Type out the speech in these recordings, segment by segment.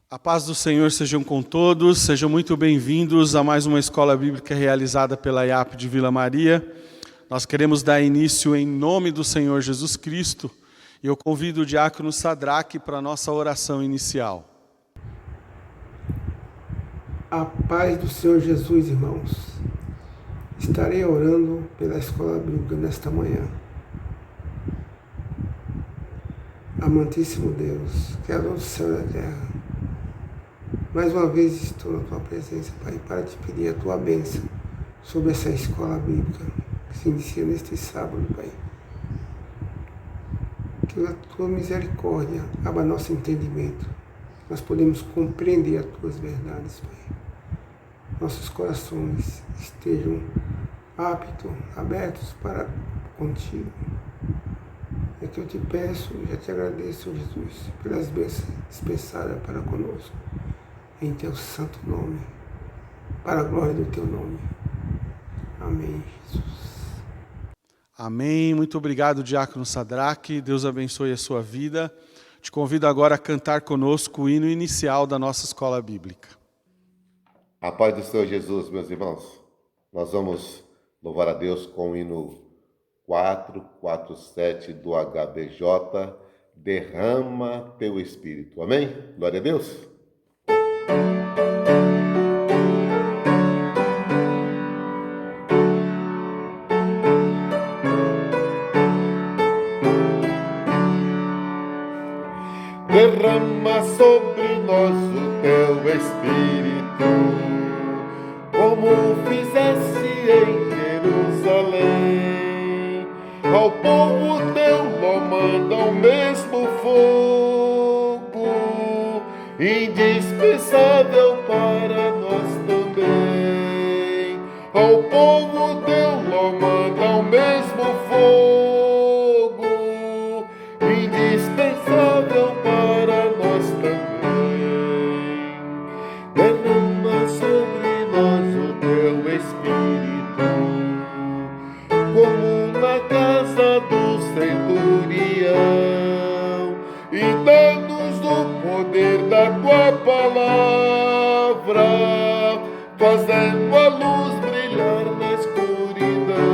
A paz do Senhor sejam com todos, sejam muito bem-vindos a mais uma escola bíblica realizada pela IAP de Vila Maria. Nós queremos dar início em nome do Senhor Jesus Cristo e eu convido o diácono Sadraque para a nossa oração inicial. A paz do Senhor Jesus, irmãos. Estarei orando pela escola bíblica nesta manhã. Amantíssimo Deus, Criador do céu e da terra, mais uma vez estou na Tua presença, Pai, para te pedir a Tua bênção sobre essa escola bíblica que se inicia neste sábado, Pai. Que a Tua misericórdia abra nosso entendimento, nós podemos compreender as Tuas verdades, Pai. Nossos corações estejam aptos, abertos para contigo. É que eu te peço e já te agradeço, Jesus, pelas bênçãos dispensadas para conosco. Em teu santo nome, para a glória do teu nome. Amém, Jesus. Amém. Muito obrigado, diácono Sadraque. Deus abençoe a sua vida. Te convido agora a cantar conosco o hino inicial da nossa escola bíblica. A paz do Senhor Jesus, meus irmãos. Nós vamos louvar a Deus com o hino 447 do HBJ, Derrama Teu Espírito. Amém? Glória a Deus. Derrama sobre nós o Teu Espírito, como fizeste em Jerusalém. Ao povo Teu manda o mesmo fogo, indispensável para nós também. Ao povo Teu manda o mesmo fogo, indispensável para nós também. Derrama sobre nós o Teu Espírito, como na casa do centurião, e dá-nos o poder da Tua palavra, fazendo a luz brilhar na escuridão.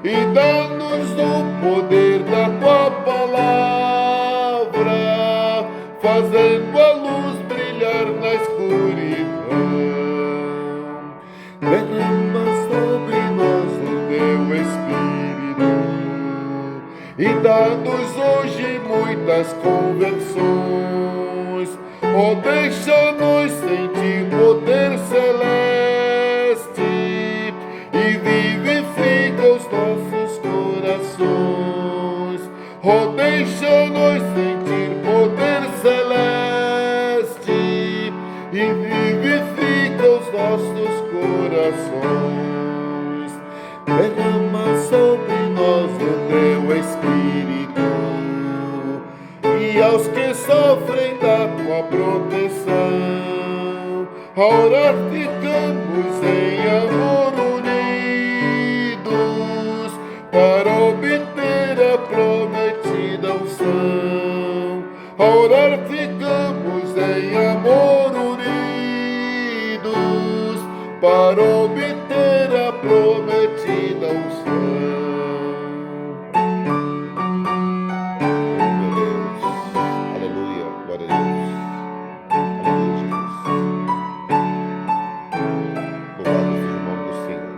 E dá-nos o poder da Tua palavra, fazendo a luz brilhar na escuridão. Derrama sobre nós o Teu Espírito, e dá-nos hoje muitas conversões. Oh, deixa-nos sentir poder celeste e vivifica os nossos corações. Oh, deixa-nos sentir poder celeste e vivifica os nossos corações. Derrama sobre nós o Teu Espírito, e aos que sofrem da Tua proteção, a orar ficamos em amor unidos, para obter a prometida unção. A orar ficamos em amor unidos, para obter a prometida unção. Aleluia, glória a Deus. Aleluia, Jesus. Louvado seja o nome do Senhor.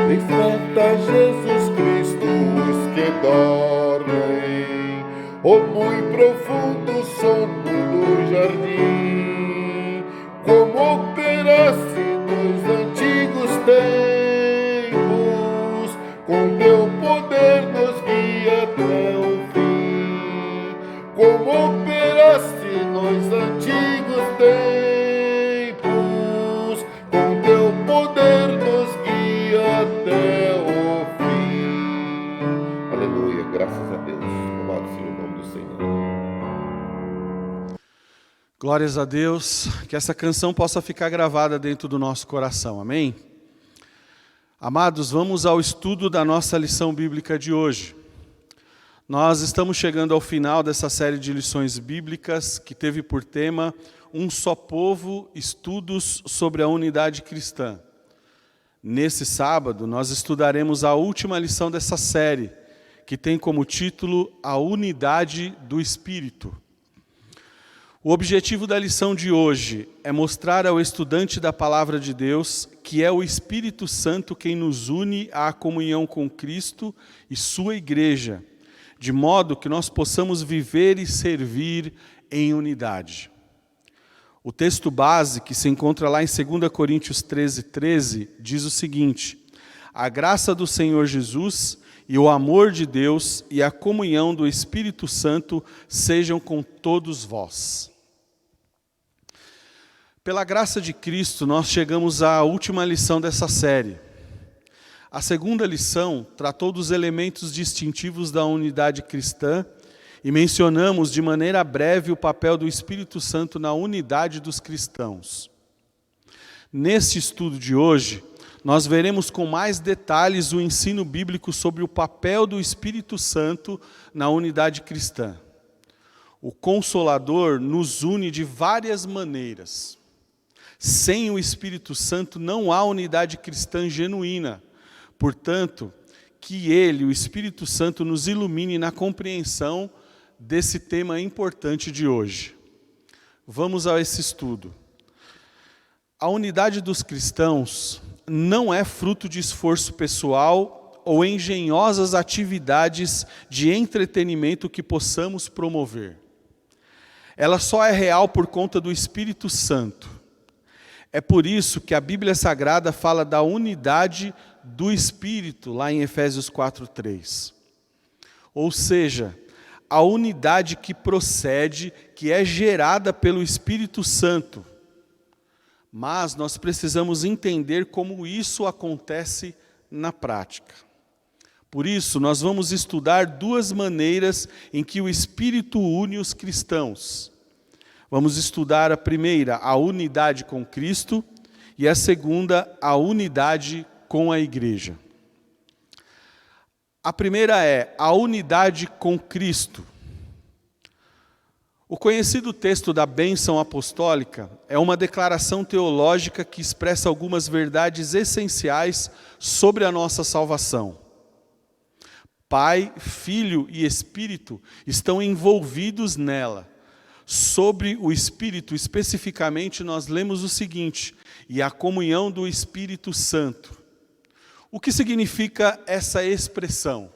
Desperta, Jesus Cristo, os que dormem, o muito profundo sono do jardim, como operasse nos antigos tempos, com Teu poder nos guia até o fim. Como operaste nos antigos tempos, com Teu poder nos guia até o fim. Aleluia, graças a Deus. Louvado seja o nome do Senhor. Glórias a Deus, que essa canção possa ficar gravada dentro do nosso coração, amém? Amados, vamos ao estudo da nossa lição bíblica de hoje. Nós estamos chegando ao final dessa série de lições bíblicas que teve por tema Um Só Povo, estudos sobre a unidade cristã. Nesse sábado, nós estudaremos a última lição dessa série, que tem como título A Unidade do Espírito. O objetivo da lição de hoje é mostrar ao estudante da Palavra de Deus que é o Espírito Santo quem nos une à comunhão com Cristo e sua igreja, de modo que nós possamos viver e servir em unidade. O texto base, que se encontra lá em 2 Coríntios 13, diz o seguinte: A graça do Senhor Jesus e o amor de Deus e a comunhão do Espírito Santo sejam com todos vós. Pela graça de Cristo, nós chegamos à última lição dessa série. A segunda lição tratou dos elementos distintivos da unidade cristã e mencionamos de maneira breve o papel do Espírito Santo na unidade dos cristãos. Nesse estudo de hoje, nós veremos com mais detalhes o ensino bíblico sobre o papel do Espírito Santo na unidade cristã. O Consolador nos une de várias maneiras. Sem o Espírito Santo não há unidade cristã genuína. Portanto, que Ele, o Espírito Santo, nos ilumine na compreensão desse tema importante de hoje. Vamos a esse estudo. A unidade dos cristãos não é fruto de esforço pessoal ou engenhosas atividades de entretenimento que possamos promover. Ela só é real por conta do Espírito Santo. É por isso que a Bíblia Sagrada fala da unidade do Espírito, lá em Efésios 4:3. Ou seja, a unidade que procede, que é gerada pelo Espírito Santo. Mas nós precisamos entender como isso acontece na prática. Por isso, nós vamos estudar duas maneiras em que o Espírito une os cristãos. Vamos estudar a primeira, a unidade com Cristo, e a segunda, a unidade com a igreja. A primeira é a unidade com Cristo. O conhecido texto da bênção apostólica é uma declaração teológica que expressa algumas verdades essenciais sobre a nossa salvação. Pai, Filho e Espírito estão envolvidos nela. Sobre o Espírito, especificamente, nós lemos o seguinte: e a comunhão do Espírito Santo. O que significa essa expressão?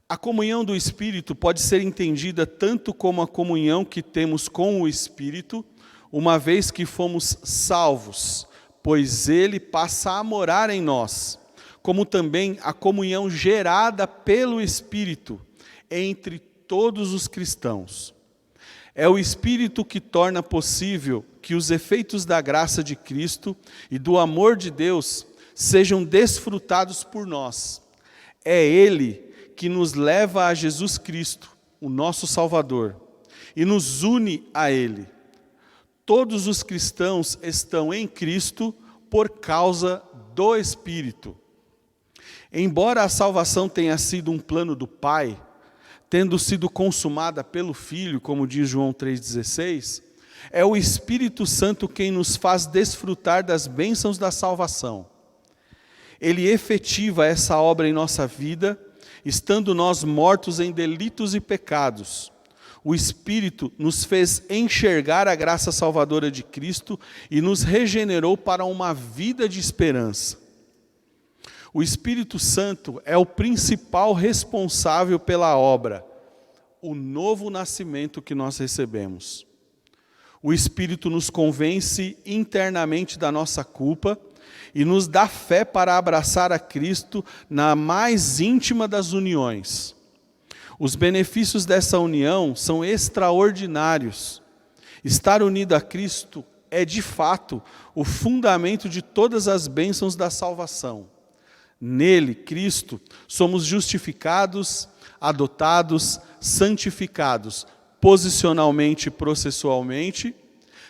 A comunhão do Espírito pode ser entendida tanto como a comunhão que temos com o Espírito, uma vez que fomos salvos, pois Ele passa a morar em nós, como também a comunhão gerada pelo Espírito entre todos os cristãos. É o Espírito que torna possível que os efeitos da graça de Cristo e do amor de Deus sejam desfrutados por nós. É Ele que nos leva a Jesus Cristo, o nosso Salvador, e nos une a Ele. Todos os cristãos estão em Cristo por causa do Espírito. Embora a salvação tenha sido um plano do Pai, tendo sido consumada pelo Filho, como diz João 3,16, é o Espírito Santo quem nos faz desfrutar das bênçãos da salvação. Ele efetiva essa obra em nossa vida, estando nós mortos em delitos e pecados. O Espírito nos fez enxergar a graça salvadora de Cristo e nos regenerou para uma vida de esperança. O Espírito Santo é o principal responsável pela obra, o novo nascimento que nós recebemos. O Espírito nos convence internamente da nossa culpa e nos dá fé para abraçar a Cristo na mais íntima das uniões. Os benefícios dessa união são extraordinários. Estar unido a Cristo é, de fato, o fundamento de todas as bênçãos da salvação. Nele, Cristo, somos justificados, adotados, santificados, posicionalmente e processualmente.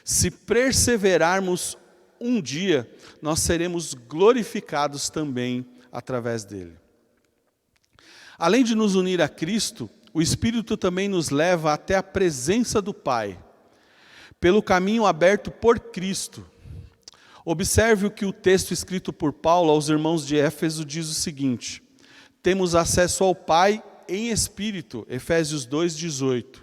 Se perseverarmos um dia, nós seremos glorificados também através dele. Além de nos unir a Cristo, o Espírito também nos leva até a presença do Pai, pelo caminho aberto por Cristo. Observe o que o texto escrito por Paulo aos irmãos de Éfeso diz o seguinte: temos acesso ao Pai em Espírito, Efésios 2,18.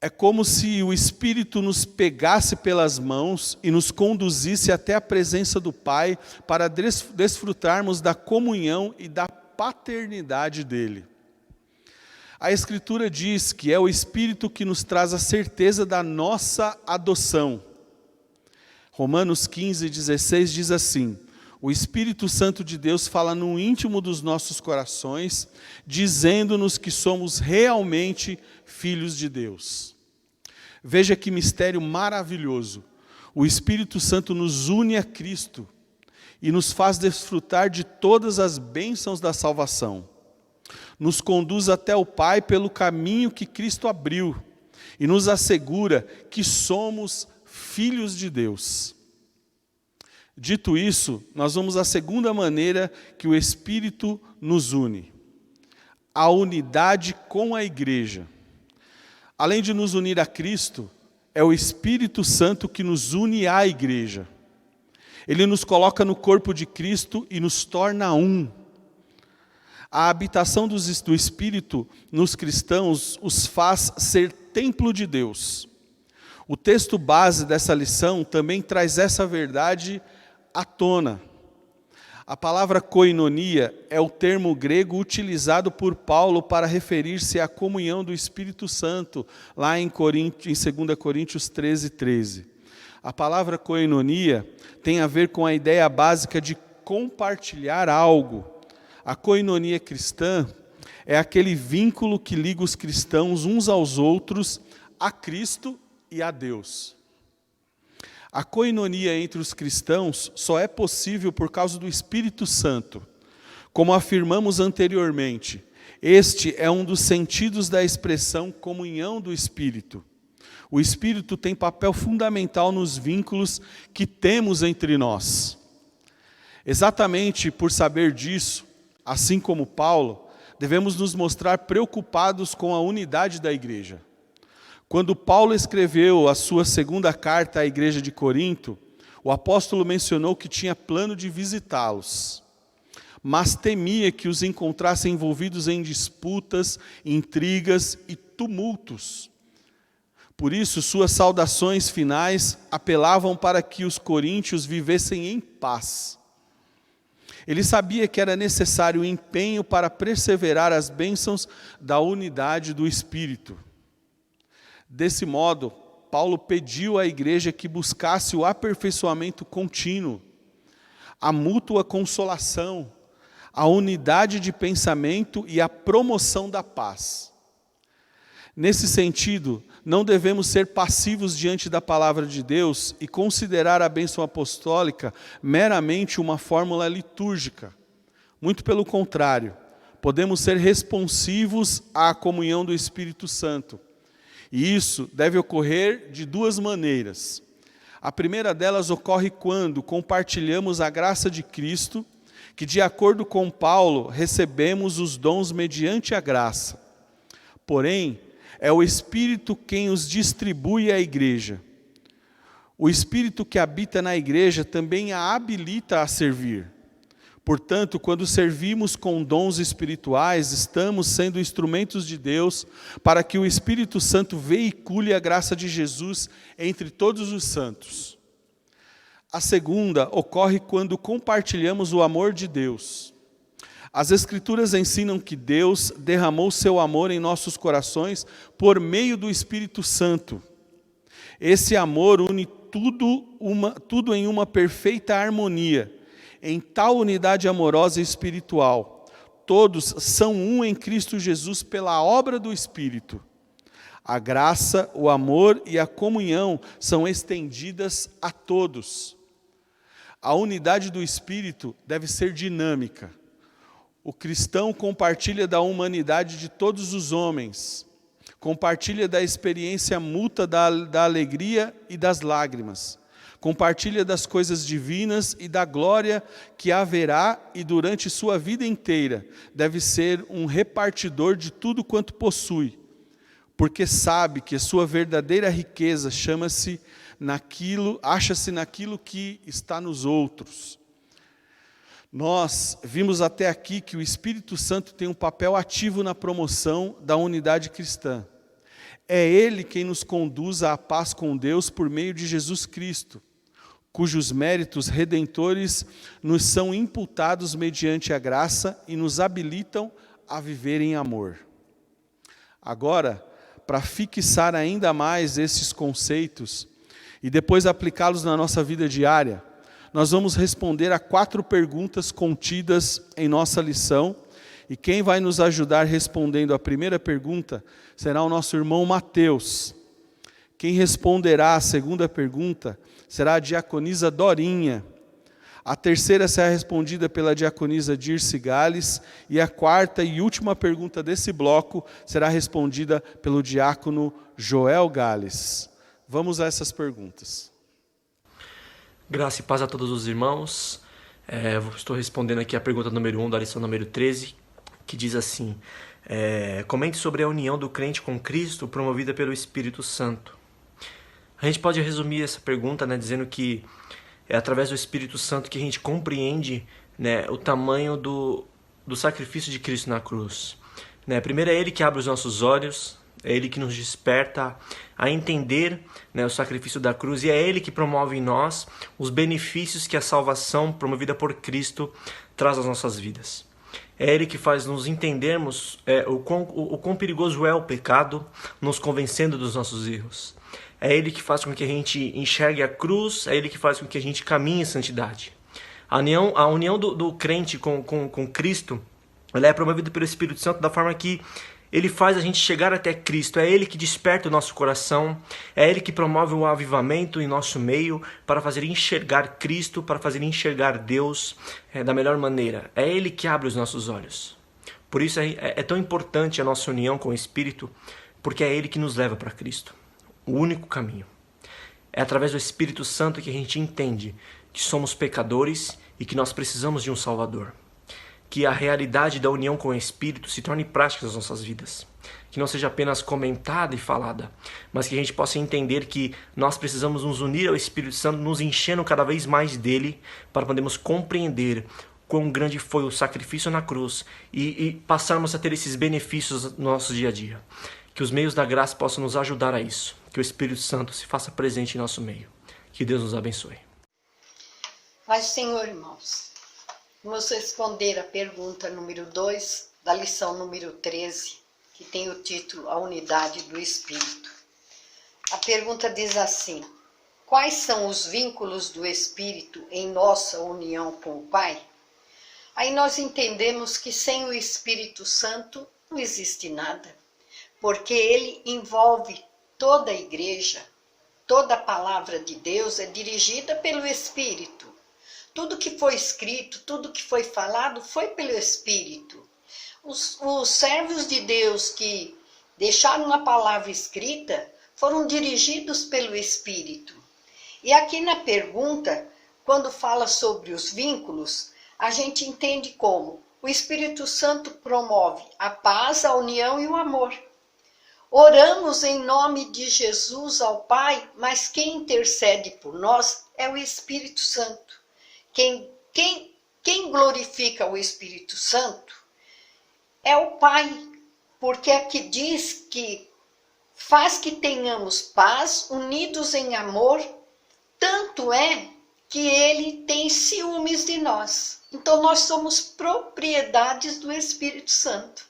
É como se o Espírito nos pegasse pelas mãos e nos conduzisse até a presença do Pai para desfrutarmos da comunhão e da paternidade dele. A Escritura diz que é o Espírito que nos traz a certeza da nossa adoção. Romanos 15,16 diz assim: o Espírito Santo de Deus fala no íntimo dos nossos corações, dizendo-nos que somos realmente filhos de Deus. Veja que mistério maravilhoso. O Espírito Santo nos une a Cristo e nos faz desfrutar de todas as bênçãos da salvação. Nos conduz até o Pai pelo caminho que Cristo abriu e nos assegura que somos filhos de Deus. Dito isso, nós vamos à segunda maneira que o Espírito nos une: a unidade com a igreja. Além de nos unir a Cristo, é o Espírito Santo que nos une à igreja. Ele nos coloca no corpo de Cristo e nos torna um. A habitação do Espírito nos cristãos os faz ser templo de Deus. O texto base dessa lição também traz essa verdade à tona. A palavra koinonia é o termo grego utilizado por Paulo para referir-se à comunhão do Espírito Santo, lá em 2 Coríntios 13:13. A palavra koinonia tem a ver com a ideia básica de compartilhar algo. A koinonia cristã é aquele vínculo que liga os cristãos uns aos outros, a Cristo e a Deus. A koinonia entre os cristãos só é possível por causa do Espírito Santo. Como afirmamos anteriormente, este é um dos sentidos da expressão comunhão do Espírito. O Espírito tem papel fundamental nos vínculos que temos entre nós. Exatamente por saber disso, assim como Paulo, devemos nos mostrar preocupados com a unidade da igreja. Quando Paulo escreveu a sua segunda carta à igreja de Corinto, o apóstolo mencionou que tinha plano de visitá-los, mas temia que os encontrassem envolvidos em disputas, intrigas e tumultos. Por isso, suas saudações finais apelavam para que os coríntios vivessem em paz. Ele sabia que era necessário empenho para perseverar as bênçãos da unidade do Espírito. Desse modo, Paulo pediu à igreja que buscasse o aperfeiçoamento contínuo, a mútua consolação, a unidade de pensamento e a promoção da paz. Nesse sentido, não devemos ser passivos diante da palavra de Deus e considerar a bênção apostólica meramente uma fórmula litúrgica. Muito pelo contrário, podemos ser responsivos à comunhão do Espírito Santo. E isso deve ocorrer de duas maneiras. A primeira delas ocorre quando compartilhamos a graça de Cristo, que de acordo com Paulo, recebemos os dons mediante a graça. Porém, é o Espírito quem os distribui à igreja. O Espírito que habita na igreja também a habilita a servir. Portanto, quando servimos com dons espirituais, estamos sendo instrumentos de Deus para que o Espírito Santo veicule a graça de Jesus entre todos os santos. A segunda ocorre quando compartilhamos o amor de Deus. As Escrituras ensinam que Deus derramou seu amor em nossos corações por meio do Espírito Santo. Esse amor une tudo em uma perfeita harmonia, em tal unidade amorosa e espiritual. Todos são um em Cristo Jesus pela obra do Espírito. A graça, o amor e a comunhão são estendidas a todos. A unidade do Espírito deve ser dinâmica. O cristão compartilha da humanidade de todos os homens, compartilha da experiência mútua da alegria e das lágrimas, compartilha das coisas divinas e da glória que haverá, e durante sua vida inteira deve ser um repartidor de tudo quanto possui, porque sabe que sua verdadeira riqueza acha-se naquilo que está nos outros. Nós vimos até aqui que o Espírito Santo tem um papel ativo na promoção da unidade cristã. É Ele quem nos conduz à paz com Deus por meio de Jesus Cristo, cujos méritos redentores nos são imputados mediante a graça e nos habilitam a viver em amor. Agora, para fixar ainda mais esses conceitos e depois aplicá-los na nossa vida diária, nós vamos responder a 4 perguntas contidas em nossa lição, e quem vai nos ajudar respondendo a primeira pergunta será o nosso irmão Mateus. Quem responderá a segunda pergunta será a diaconisa Dorinha. A terceira será respondida pela diaconisa Dirce Gales, e a quarta e última pergunta desse bloco será respondida pelo diácono Joel Gales. Vamos a essas perguntas. Graça e paz a todos os irmãos. Estou respondendo aqui a pergunta número 1 da lição número 13, que diz assim: comente sobre a união do crente com Cristo promovida pelo Espírito Santo. A gente pode resumir essa pergunta, dizendo que é através do Espírito Santo que a gente compreende, o tamanho do sacrifício de Cristo na cruz. Primeiro é Ele que abre os nossos olhos, é Ele que nos desperta a entender, o sacrifício da cruz, e é Ele que promove em nós os benefícios que a salvação promovida por Cristo traz às nossas vidas. É Ele que faz nos entendermos o quão perigoso é o pecado, nos convencendo dos nossos erros. É Ele que faz com que a gente enxergue a cruz, é Ele que faz com que a gente caminhe em santidade. A união do crente com Cristo, ela é promovida pelo Espírito Santo da forma que Ele faz a gente chegar até Cristo. É Ele que desperta o nosso coração, é Ele que promove o avivamento em nosso meio para fazer enxergar Cristo, para fazer enxergar Deus da melhor maneira. É Ele que abre os nossos olhos. Por isso é tão importante a nossa união com o Espírito, porque é Ele que nos leva para Cristo. O único caminho. É através do Espírito Santo que a gente entende que somos pecadores e que nós precisamos de um Salvador. Que a realidade da união com o Espírito se torne prática nas nossas vidas. Que não seja apenas comentada e falada, mas que a gente possa entender que nós precisamos nos unir ao Espírito Santo, nos enchendo cada vez mais dele, para podermos compreender quão grande foi o sacrifício na cruz e passarmos a ter esses benefícios no nosso dia a dia. Que os meios da graça possam nos ajudar a isso. Que o Espírito Santo se faça presente em nosso meio. Que Deus nos abençoe. Mas, Senhor, irmãos, vamos responder a pergunta número 2 da lição número 13, que tem o título A Unidade do Espírito. A pergunta diz assim: quais são os vínculos do Espírito em nossa união com o Pai? Aí nós entendemos que sem o Espírito Santo não existe nada, porque ele envolve toda a igreja. Toda a palavra de Deus é dirigida pelo Espírito. Tudo que foi escrito, tudo que foi falado foi pelo Espírito. Os servos de Deus que deixaram a palavra escrita foram dirigidos pelo Espírito. E aqui na pergunta, quando fala sobre os vínculos, a gente entende como o Espírito Santo promove a paz, a união e o amor. Oramos em nome de Jesus ao Pai, mas quem intercede por nós é o Espírito Santo. Quem glorifica o Espírito Santo é o Pai, porque aqui diz que faz que tenhamos paz, unidos em amor, tanto é que ele tem ciúmes de nós. Então nós somos propriedades do Espírito Santo.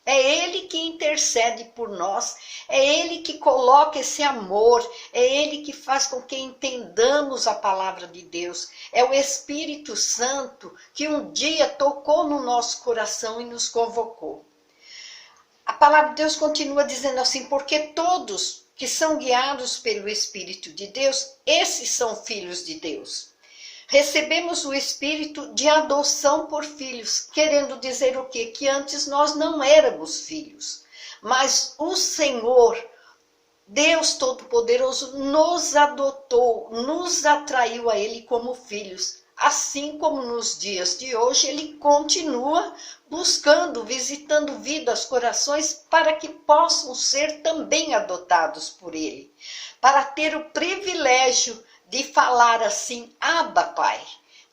É Ele que intercede por nós, é Ele que coloca esse amor, é Ele que faz com que entendamos a palavra de Deus. É o Espírito Santo que um dia tocou no nosso coração e nos convocou. A palavra de Deus continua dizendo assim: porque todos que são guiados pelo Espírito de Deus, esses são filhos de Deus. Recebemos o Espírito de adoção por filhos, querendo dizer o quê? Que antes nós não éramos filhos, mas o Senhor Deus Todo-Poderoso nos adotou, nos atraiu a Ele como filhos. Assim como nos dias de hoje, Ele continua buscando, visitando vidas, corações, para que possam ser também adotados por Ele. Para ter o privilégio de falar assim, Abba, Pai,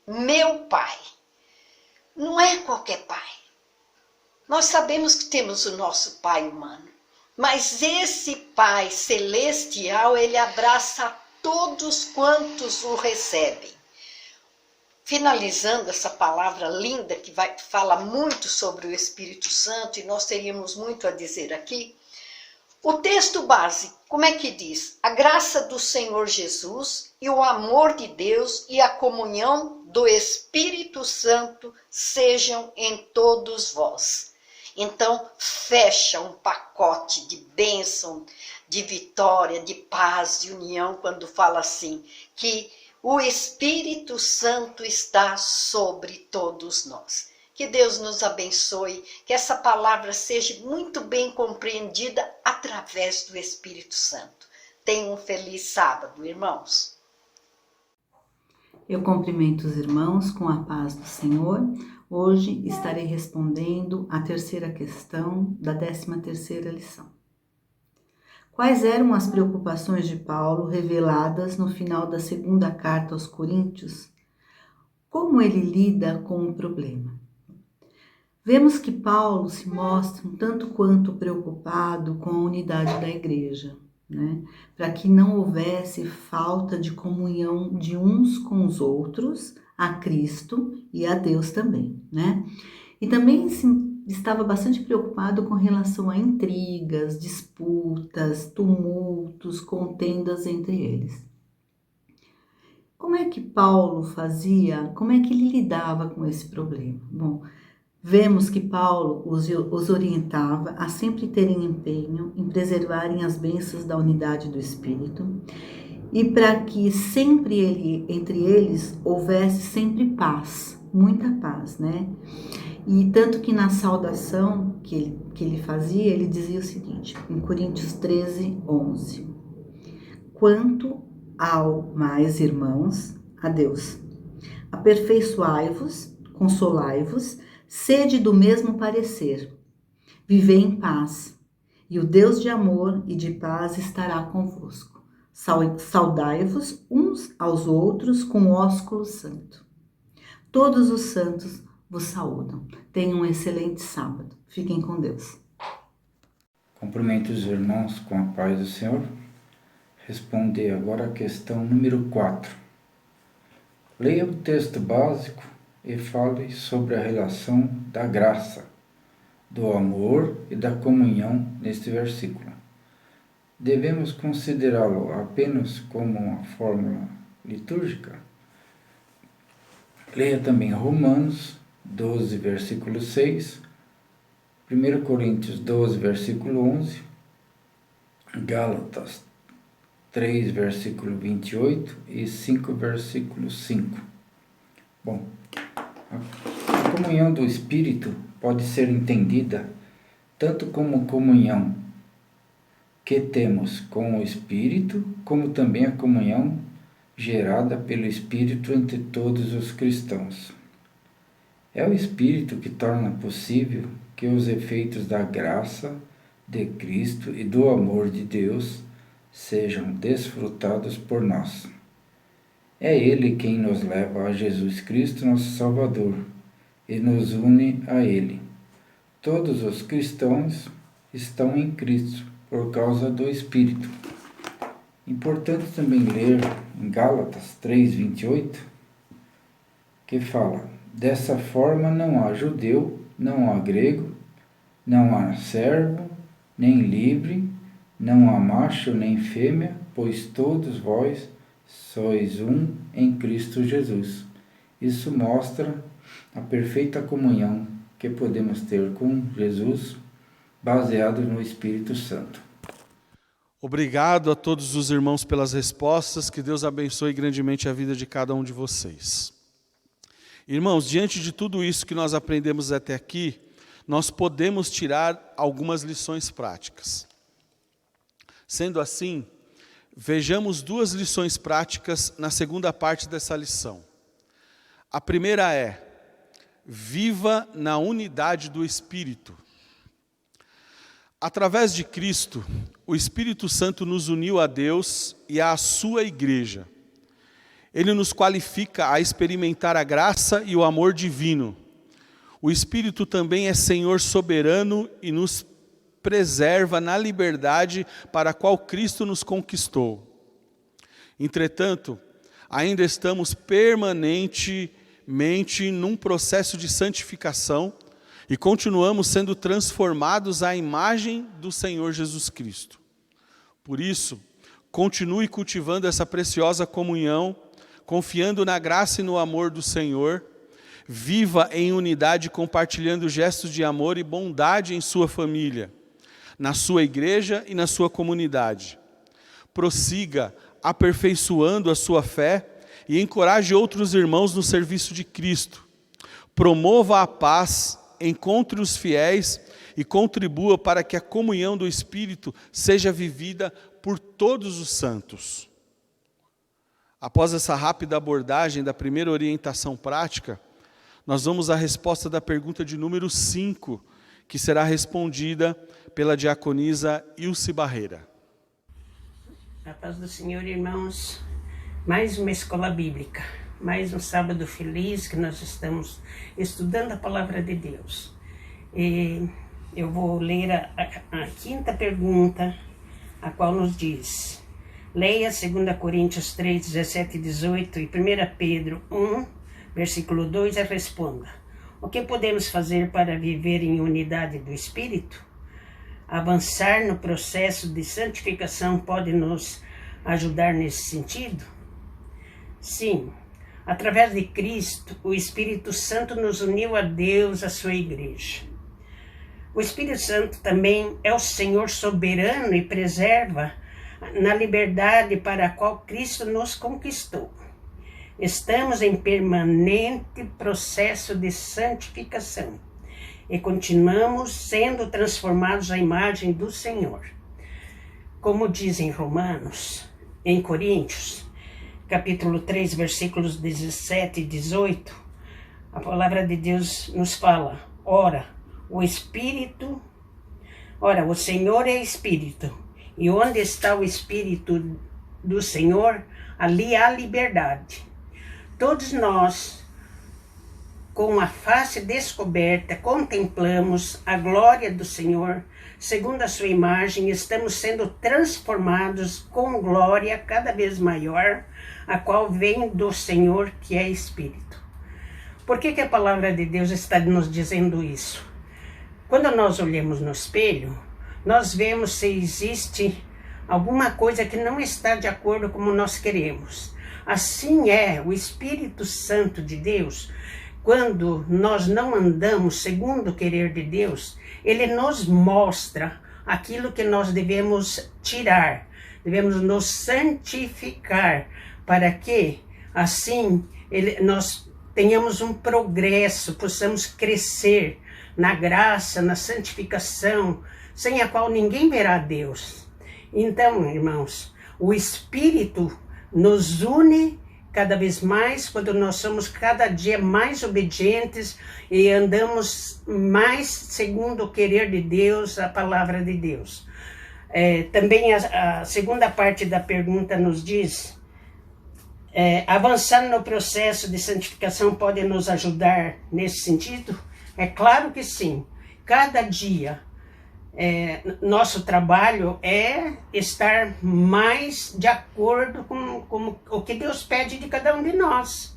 meu Pai. Não é qualquer Pai. Nós sabemos que temos o nosso Pai humano, mas esse Pai celestial, Ele abraça a todos quantos o recebem. Finalizando essa palavra linda que fala muito sobre o Espírito Santo, e nós teríamos muito a dizer aqui, o texto base, como é que diz? A graça do Senhor Jesus e o amor de Deus e a comunhão do Espírito Santo sejam em todos vós. Então, fecha um pacote de bênção, de vitória, de paz, de união, quando fala assim, que o Espírito Santo está sobre todos nós. Que Deus nos abençoe, que essa palavra seja muito bem compreendida através do Espírito Santo. Tenham um feliz sábado, irmãos. Eu cumprimento os irmãos com a paz do Senhor. Hoje estarei respondendo a terceira questão da 13ª lição. Quais eram as preocupações de Paulo reveladas no final da segunda carta aos Coríntios? Como ele lida com o problema? Vemos que Paulo se mostra um tanto quanto preocupado com a unidade da igreja, né? Para que não houvesse falta de comunhão de uns com os outros, a Cristo e a Deus também, né? E também estava bastante preocupado com relação a intrigas, disputas, tumultos, contendas entre eles. Como é que Paulo fazia? Como é que ele lidava com esse problema? Bom, vemos que Paulo os orientava a sempre terem empenho em preservarem as bênçãos da unidade do Espírito e para que sempre entre eles houvesse sempre paz, muita paz, né? E tanto que na saudação que ele fazia, ele dizia o seguinte, em Coríntios 13:11. Quanto ao mais, irmãos, a Deus, aperfeiçoai-vos, consolai-vos, sede do mesmo parecer, vivei em paz, e o Deus de amor e de paz estará convosco. Saudai-vos uns aos outros com ósculo santo. Todos os santos vos saúdam. Tenham um excelente sábado. Fiquem com Deus. Cumprimento os irmãos com a paz do Senhor. Responder agora a questão número 4. Leia o texto básico e fale sobre a relação da graça, do amor e da comunhão neste versículo. Devemos considerá-lo apenas como uma fórmula litúrgica? Leia também Romanos 12, versículo 6, 1 Coríntios 12, versículo 11, Gálatas 3, versículo 28 e 5, versículo 5. Bom, a comunhão do Espírito pode ser entendida tanto como comunhão que temos com o Espírito, como também a comunhão gerada pelo Espírito entre todos os cristãos. É o Espírito que torna possível que os efeitos da graça de Cristo e do amor de Deus sejam desfrutados por nós. É Ele quem nos leva a Jesus Cristo, nosso Salvador, e nos une a Ele. Todos os cristãos estão em Cristo por causa do Espírito. Importante também ler em Gálatas 3:28, que fala: dessa forma não há judeu, não há grego, não há servo, nem livre, não há macho nem fêmea, pois todos vós sois um em Cristo Jesus. Isso mostra a perfeita comunhão que podemos ter com Jesus, baseado no Espírito Santo. Obrigado a todos os irmãos pelas respostas, que Deus abençoe grandemente a vida de cada um de vocês. Irmãos, diante de tudo isso que nós aprendemos até aqui, nós podemos tirar algumas lições práticas. Sendo assim, vejamos duas lições práticas na segunda parte dessa lição. A primeira é: viva na unidade do Espírito. Através de Cristo, o Espírito Santo nos uniu a Deus e à sua igreja. Ele nos qualifica a experimentar a graça e o amor divino. O Espírito também é Senhor soberano e nos preserva na liberdade para a qual Cristo nos conquistou. Entretanto, ainda estamos permanentemente num processo de santificação e continuamos sendo transformados à imagem do Senhor Jesus Cristo. Por isso, continue cultivando essa preciosa comunhão, confiando na graça e no amor do Senhor. Viva em unidade, compartilhando gestos de amor e bondade em sua família, na sua igreja e na sua comunidade. Prossiga aperfeiçoando a sua fé e encoraje outros irmãos no serviço de Cristo. Promova a paz, encontre os fiéis e contribua para que a comunhão do Espírito seja vivida por todos os santos. Após essa rápida abordagem da primeira orientação prática, nós vamos à resposta da pergunta de número 5, que será respondida pela diaconisa Ilse Barreira. A paz do Senhor, irmãos. Mais uma escola bíblica, mais um sábado feliz que nós estamos estudando a palavra de Deus. E eu vou ler a quinta pergunta, a qual nos diz: leia 2 Coríntios 3, 17 e 18 e 1 Pedro 1, versículo 2 e responda: o que podemos fazer para viver em unidade do Espírito? Avançar no processo de santificação pode nos ajudar nesse sentido? Sim, através de Cristo, o Espírito Santo nos uniu a Deus, a sua igreja. O Espírito Santo também é o Senhor soberano e preserva na liberdade para a qual Cristo nos conquistou. Estamos em permanente processo de santificação e continuamos sendo transformados à imagem do Senhor. Como diz em Romanos, em Coríntios, capítulo 3, versículos 17 e 18, a palavra de Deus nos fala: ora, o Senhor é Espírito, e onde está o Espírito do Senhor, ali há liberdade. Todos nós, com a face descoberta, contemplamos a glória do Senhor, segundo a sua imagem, estamos sendo transformados com glória cada vez maior, a qual vem do Senhor, que é Espírito. Por que a palavra de Deus está nos dizendo isso? Quando nós olhamos no espelho, nós vemos se existe alguma coisa que não está de acordo com como nós queremos. Assim é o Espírito Santo de Deus. Quando nós não andamos segundo o querer de Deus, Ele nos mostra aquilo que nós devemos tirar, devemos nos santificar, para que assim nós tenhamos um progresso, possamos crescer na graça, na santificação, sem a qual ninguém verá Deus. Então, irmãos, o Espírito nos une cada vez mais, quando nós somos cada dia mais obedientes e andamos mais segundo o querer de Deus, a palavra de Deus. Também a segunda parte da pergunta nos diz: avançar no processo de santificação pode nos ajudar nesse sentido? É claro que sim. Cada dia nosso trabalho é estar mais de acordo com o que Deus pede de cada um de nós.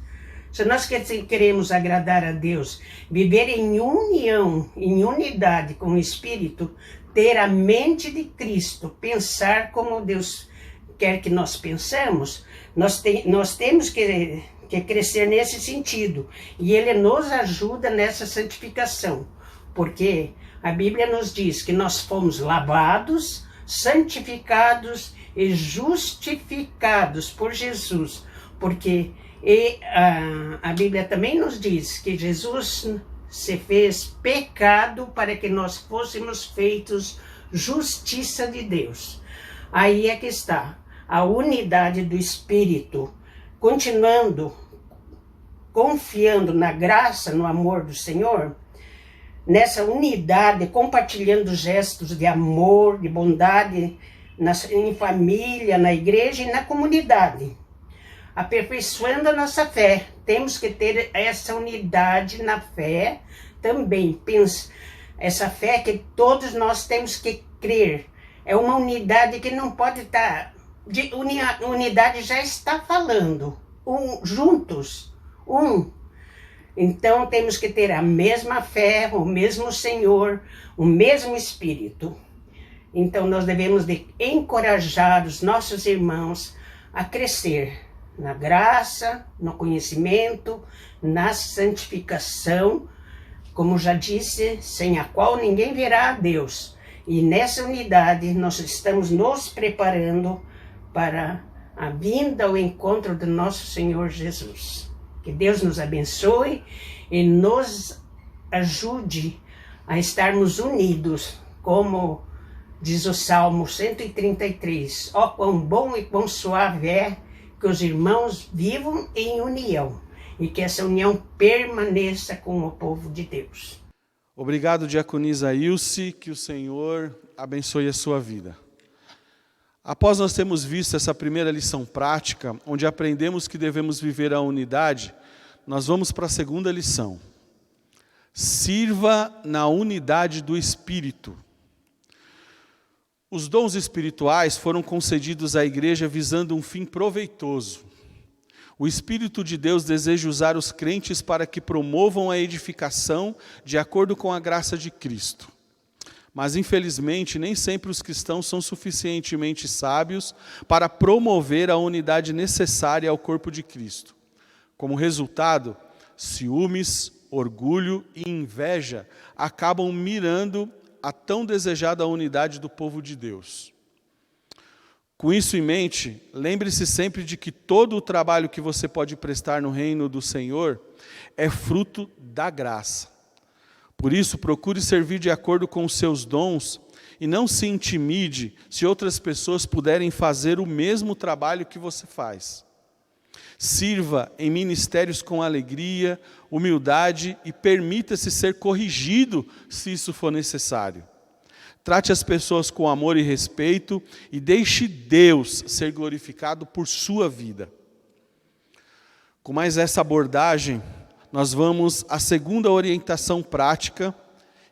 Se nós queremos agradar a Deus, viver em união, em unidade com o Espírito, ter a mente de Cristo, pensar como Deus quer que nós pensamos, nós temos que crescer nesse sentido. E Ele nos ajuda nessa santificação, porque a Bíblia nos diz que nós fomos lavados, santificados e justificados por Jesus, porque a Bíblia também nos diz que Jesus se fez pecado para que nós fôssemos feitos justiça de Deus. Aí é que está a unidade do Espírito, continuando, confiando na graça, no amor do Senhor, nessa unidade, compartilhando gestos de amor, de bondade, em família, na igreja e na comunidade. Aperfeiçoando a nossa fé. Temos que ter essa unidade na fé também. Essa fé que todos nós temos que crer. É uma unidade que não pode estar... Unidade já está falando. Juntos. Então temos que ter a mesma fé, o mesmo Senhor, o mesmo Espírito. Então nós devemos de encorajar os nossos irmãos a crescer na graça, no conhecimento, na santificação, como já disse, sem a qual ninguém verá a Deus. E nessa unidade nós estamos nos preparando para a vinda ao encontro do nosso Senhor Jesus. Que Deus nos abençoe e nos ajude a estarmos unidos, como diz o Salmo 133. Ó, quão bom e quão suave é que os irmãos vivam em união e que essa união permaneça com o povo de Deus. Obrigado, diaconisa Ilse, que o Senhor abençoe a sua vida. Após nós termos visto essa primeira lição prática, onde aprendemos que devemos viver a unidade, nós vamos para a segunda lição. Sirva na unidade do Espírito. Os dons espirituais foram concedidos à igreja visando um fim proveitoso. O Espírito de Deus deseja usar os crentes para que promovam a edificação de acordo com a graça de Cristo. Mas, infelizmente, nem sempre os cristãos são suficientemente sábios para promover a unidade necessária ao corpo de Cristo. Como resultado, ciúmes, orgulho e inveja acabam mirando a tão desejada unidade do povo de Deus. Com isso em mente, lembre-se sempre de que todo o trabalho que você pode prestar no reino do Senhor é fruto da graça. Por isso, procure servir de acordo com os seus dons e não se intimide se outras pessoas puderem fazer o mesmo trabalho que você faz. Sirva em ministérios com alegria, humildade e permita-se ser corrigido se isso for necessário. Trate as pessoas com amor e respeito e deixe Deus ser glorificado por sua vida. Com mais essa abordagem, nós vamos à segunda orientação prática,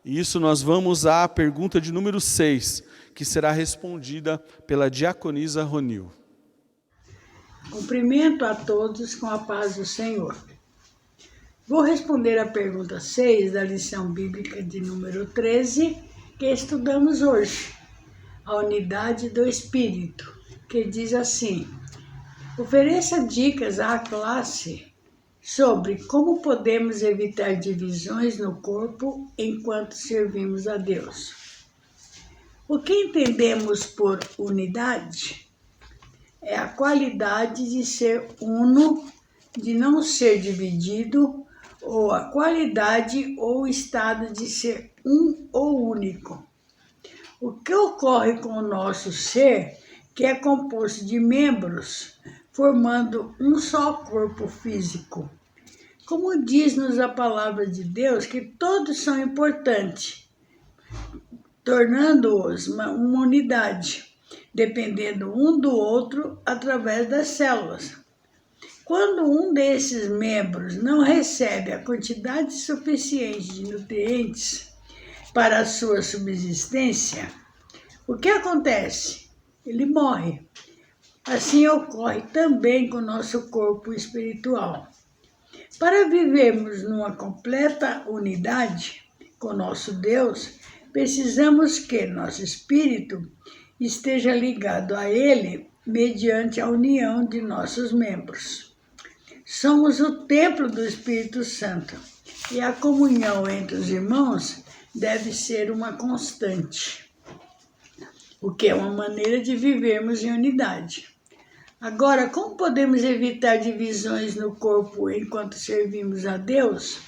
e isso nós vamos à pergunta de número 6, que será respondida pela diaconisa Ronil. Cumprimento a todos com a paz do Senhor. Vou responder a pergunta 6 da lição bíblica de número 13, que estudamos hoje, a unidade do Espírito, que diz assim: ofereça dicas à classe sobre como podemos evitar divisões no corpo enquanto servimos a Deus. O que entendemos por unidade? É a qualidade de ser uno, de não ser dividido, ou a qualidade ou estado de ser um ou único. O que ocorre com o nosso ser, que é composto de membros, formando um só corpo físico. Como diz-nos a palavra de Deus, que todos são importantes, tornando-os uma unidade, dependendo um do outro através das células. Quando um desses membros não recebe a quantidade suficiente de nutrientes para a sua subsistência, o que acontece? Ele morre. Assim ocorre também com o nosso corpo espiritual. Para vivermos numa completa unidade com nosso Deus, precisamos que nosso espírito esteja ligado a Ele mediante a união de nossos membros. Somos o templo do Espírito Santo e a comunhão entre os irmãos deve ser uma constante, o que é uma maneira de vivermos em unidade. Agora, como podemos evitar divisões no corpo enquanto servimos a Deus?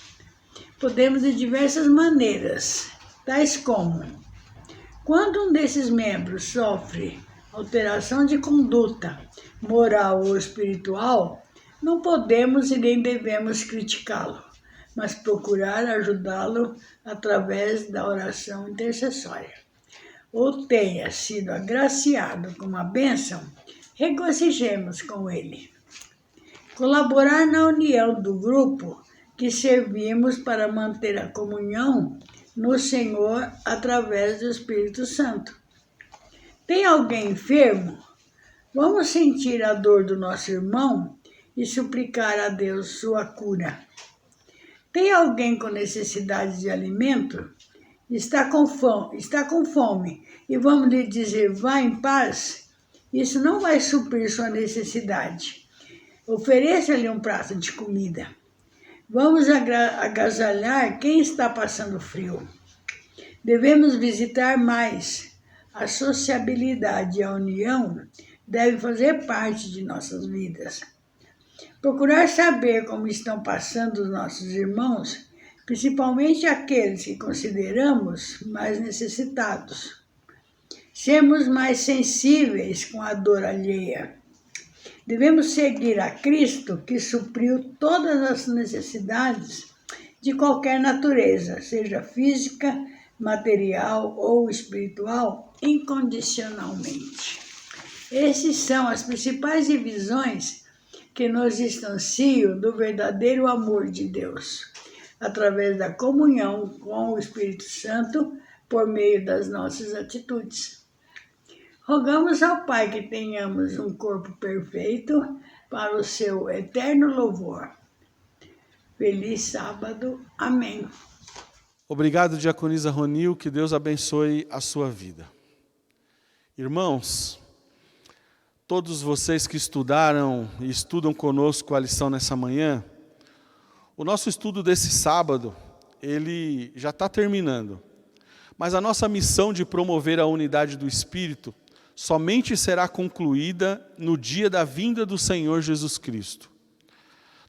Podemos de diversas maneiras, tais como: quando um desses membros sofre alteração de conduta, moral ou espiritual, não podemos e nem devemos criticá-lo, mas procurar ajudá-lo através da oração intercessória. Ou tenha sido agraciado com uma bênção, regozijemos com ele. Colaborar na união do grupo que servimos para manter a comunhão no Senhor através do Espírito Santo. Tem alguém enfermo? Vamos sentir a dor do nosso irmão e suplicar a Deus sua cura. Tem alguém com necessidade de alimento? Está com fome e vamos lhe dizer, vá em paz? Isso não vai suprir sua necessidade. Ofereça-lhe um prato de comida. Vamos agasalhar quem está passando frio. Devemos visitar mais. A sociabilidade e a união devem fazer parte de nossas vidas. Procurar saber como estão passando os nossos irmãos, principalmente aqueles que consideramos mais necessitados. Sermos mais sensíveis com a dor alheia. Devemos seguir a Cristo, que supriu todas as necessidades de qualquer natureza, seja física, material ou espiritual, incondicionalmente. Essas são as principais divisões que nos distanciam do verdadeiro amor de Deus, através da comunhão com o Espírito Santo por meio das nossas atitudes. Rogamos ao Pai que tenhamos um corpo perfeito para o seu eterno louvor. Feliz sábado. Amém. Obrigado, diaconisa Ronil, que Deus abençoe a sua vida. Irmãos, todos vocês que estudaram e estudam conosco a lição nessa manhã, o nosso estudo desse sábado, ele já está terminando. Mas a nossa missão de promover a unidade do Espírito somente será concluída no dia da vinda do Senhor Jesus Cristo.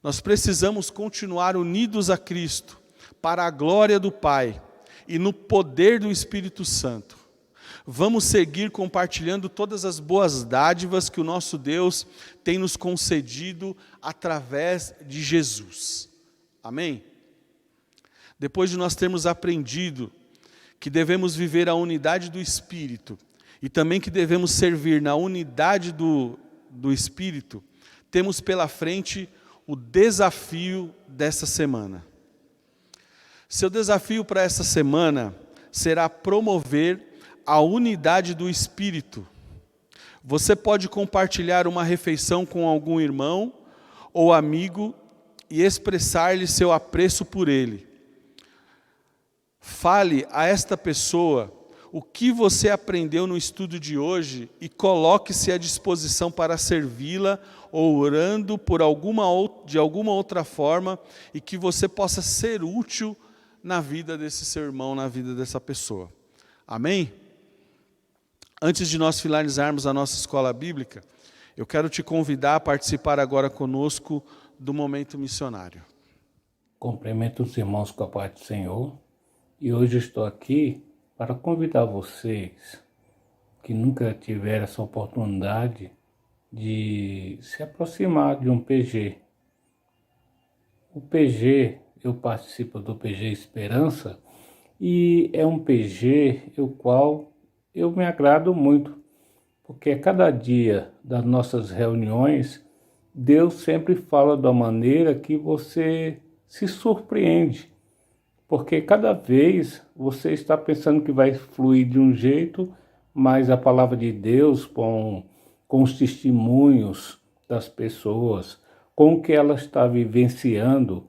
Nós precisamos continuar unidos a Cristo, para a glória do Pai e no poder do Espírito Santo. Vamos seguir compartilhando todas as boas dádivas que o nosso Deus tem nos concedido através de Jesus. Amém? Depois de nós termos aprendido que devemos viver a unidade do Espírito e também que devemos servir na unidade do Espírito, temos pela frente o desafio dessa semana. Seu desafio para essa semana será promover a unidade do Espírito. Você pode compartilhar uma refeição com algum irmão ou amigo e expressar-lhe seu apreço por ele. Fale a esta pessoa o que você aprendeu no estudo de hoje e coloque-se à disposição para servi-la, ou orando de alguma outra forma, e que você possa ser útil na vida desse seu irmão, na vida dessa pessoa. Amém? Antes de nós finalizarmos a nossa escola bíblica, eu quero te convidar a participar agora conosco do momento missionário. Cumprimento os irmãos com a paz do Senhor, e hoje estou aqui para convidar vocês que nunca tiveram essa oportunidade de se aproximar de um PG. O PG, eu participo do PG Esperança, e é um PG o qual eu me agrado muito, porque a cada dia das nossas reuniões, Deus sempre fala de uma maneira que você se surpreende, porque cada vez você está pensando que vai fluir de um jeito, mas a palavra de Deus, com os testemunhos das pessoas, com o que ela está vivenciando,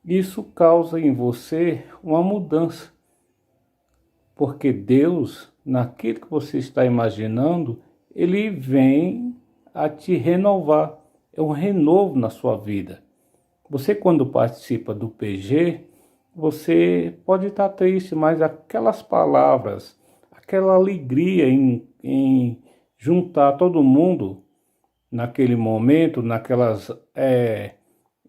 isso causa em você uma mudança. Porque Deus, naquilo que você está imaginando, Ele vem a te renovar. É um renovo na sua vida. Você, quando participa do PG, você pode estar triste, mas aquelas palavras, aquela alegria em juntar todo mundo naquele momento, naquelas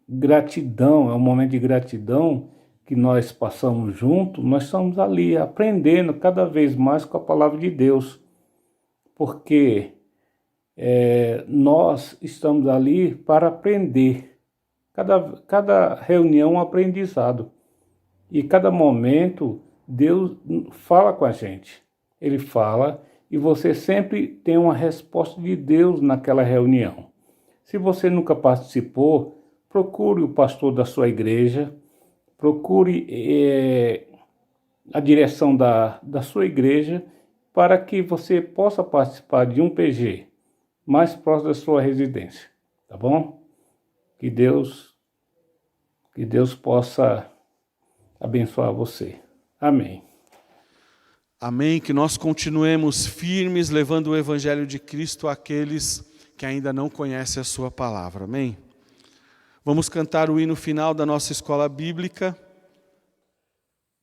gratidão, é um momento de gratidão que nós passamos juntos, nós estamos ali aprendendo cada vez mais com a palavra de Deus. Porque nós estamos ali para aprender. Cada reunião é um aprendizado. E cada momento Deus fala com a gente. Ele fala e você sempre tem uma resposta de Deus naquela reunião. Se você nunca participou, procure o pastor da sua igreja, procure a direção da sua igreja para que você possa participar de um PG mais próximo da sua residência, tá bom? Que Deus possa abençoar você. Amém. Amém. Que nós continuemos firmes, levando o Evangelho de Cristo àqueles que ainda não conhecem a sua palavra. Amém. Vamos cantar o hino final da nossa escola bíblica.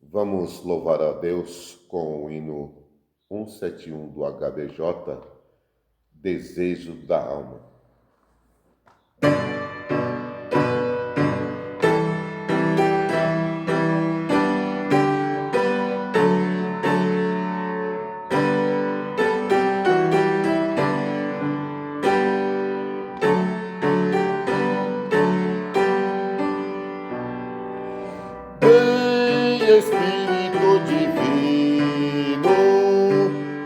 Vamos louvar a Deus com o hino 171 do HBJ, Desejo da Alma. Espírito divino,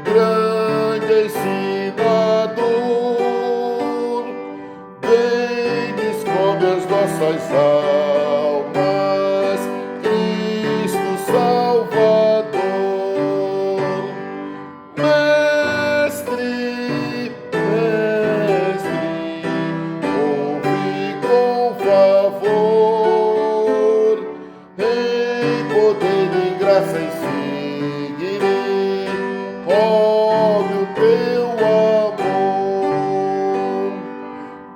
grande ensinador, vem descobre as nossas almas, Cristo Salvador. Mestre, ouve com favor, poder e graça em seguirei, olhe o teu amor.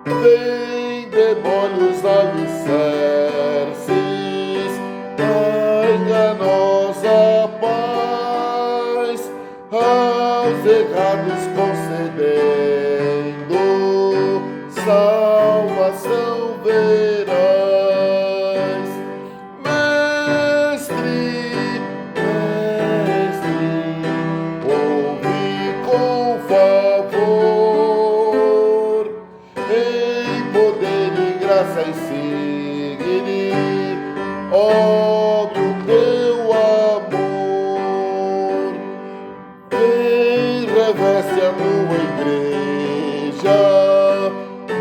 Vem, demole os alicerces da enganosa paz, aos errados concedendo salvação verás. E seguirei, olhe o teu amor. Vem, reveste a tua igreja e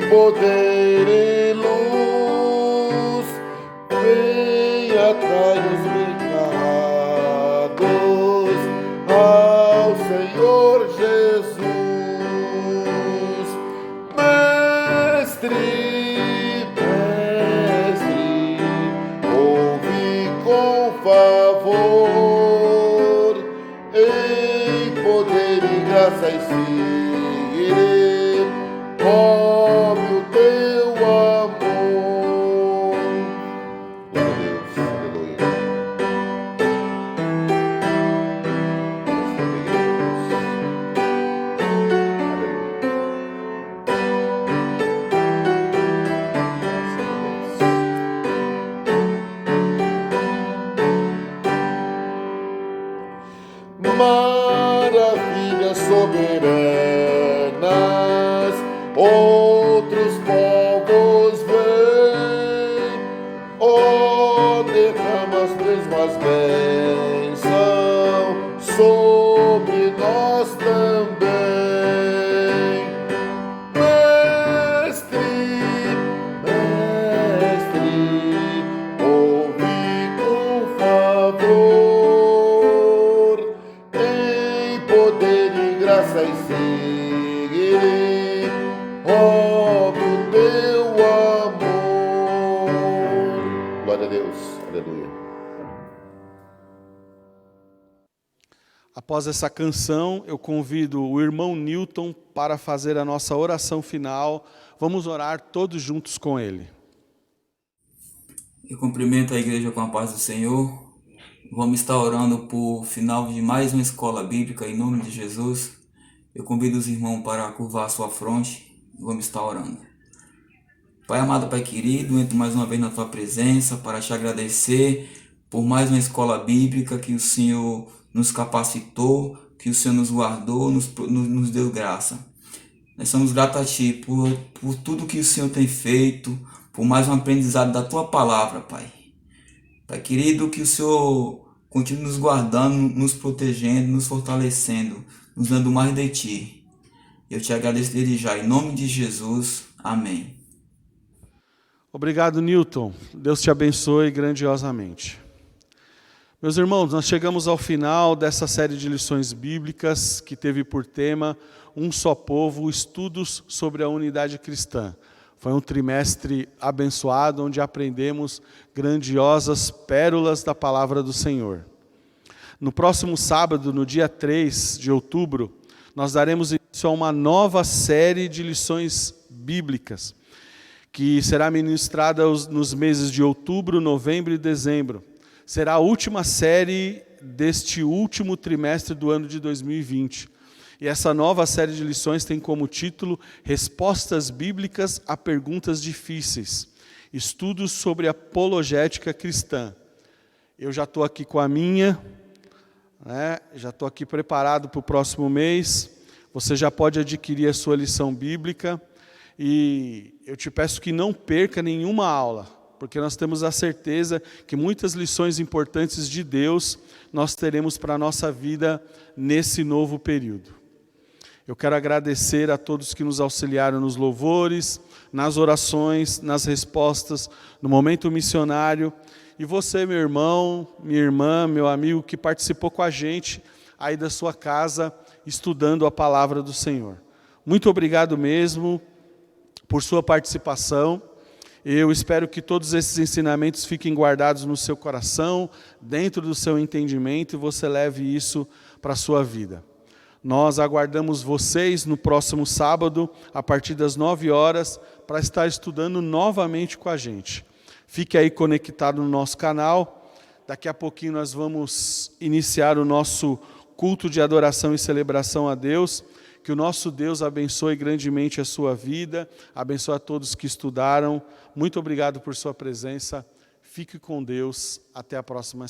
poder e luz. Vem, atrai os pecados ao Senhor Jesus. Mestre, favor, em poder e graça e seguirei, come o teu amor. Glória a Deus, aleluia. Maravilhas soberanas, outros povos vêm, ó, derrama as mesmas bênçãos sobre nós também. Mestre, ouve com favor, poder e graça e seguirei, ouve o teu amor. Glória a Deus, aleluia. Após essa canção, eu convido o irmão Newton para fazer a nossa oração final. Vamos orar todos juntos com ele. Eu cumprimento a igreja com a paz do Senhor. Vamos estar orando por final de mais uma escola bíblica, em nome de Jesus. Eu convido os irmãos para curvar a sua fronte. Vamos estar orando. Pai amado, Pai querido, entro mais uma vez na tua presença para te agradecer por mais uma escola bíblica que o Senhor nos capacitou, que o Senhor nos guardou, nos deu graça. Nós somos gratos a Ti por tudo que o Senhor tem feito, por mais um aprendizado da Tua palavra, Pai. Pai querido, que o Senhor continue nos guardando, nos protegendo, nos fortalecendo, nos dando mais de Ti. Eu Te agradeço desde já, em nome de Jesus. Amém. Obrigado, Newton. Deus te abençoe grandiosamente. Meus irmãos, nós chegamos ao final dessa série de lições bíblicas que teve por tema Um Só Povo, estudos sobre a unidade cristã. Foi um trimestre abençoado, onde aprendemos grandiosas pérolas da palavra do Senhor. No próximo sábado, no dia 3 de outubro, nós daremos início a uma nova série de lições bíblicas, que será ministrada nos meses de outubro, novembro e dezembro. Será a última série deste último trimestre do ano de 2020. E essa nova série de lições tem como título Respostas Bíblicas a Perguntas Difíceis. Estudos sobre apologética cristã. Eu já estou aqui com a minha, já estou aqui preparado para o próximo mês. Você já pode adquirir a sua lição bíblica. E eu te peço que não perca nenhuma aula, porque nós temos a certeza que muitas lições importantes de Deus nós teremos para a nossa vida nesse novo período. Eu quero agradecer a todos que nos auxiliaram nos louvores, nas orações, nas respostas, no momento missionário. E você, meu irmão, minha irmã, meu amigo, que participou com a gente aí da sua casa, estudando a palavra do Senhor. Muito obrigado mesmo por sua participação. Eu espero que todos esses ensinamentos fiquem guardados no seu coração, dentro do seu entendimento, e você leve isso para a sua vida. Nós aguardamos vocês no próximo sábado, a partir das 9 horas, para estar estudando novamente com a gente. Fique aí conectado no nosso canal. Daqui a pouquinho nós vamos iniciar o nosso culto de adoração e celebração a Deus. Que o nosso Deus abençoe grandemente a sua vida, abençoe a todos que estudaram. Muito obrigado por sua presença. Fique com Deus. Até a próxima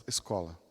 escola.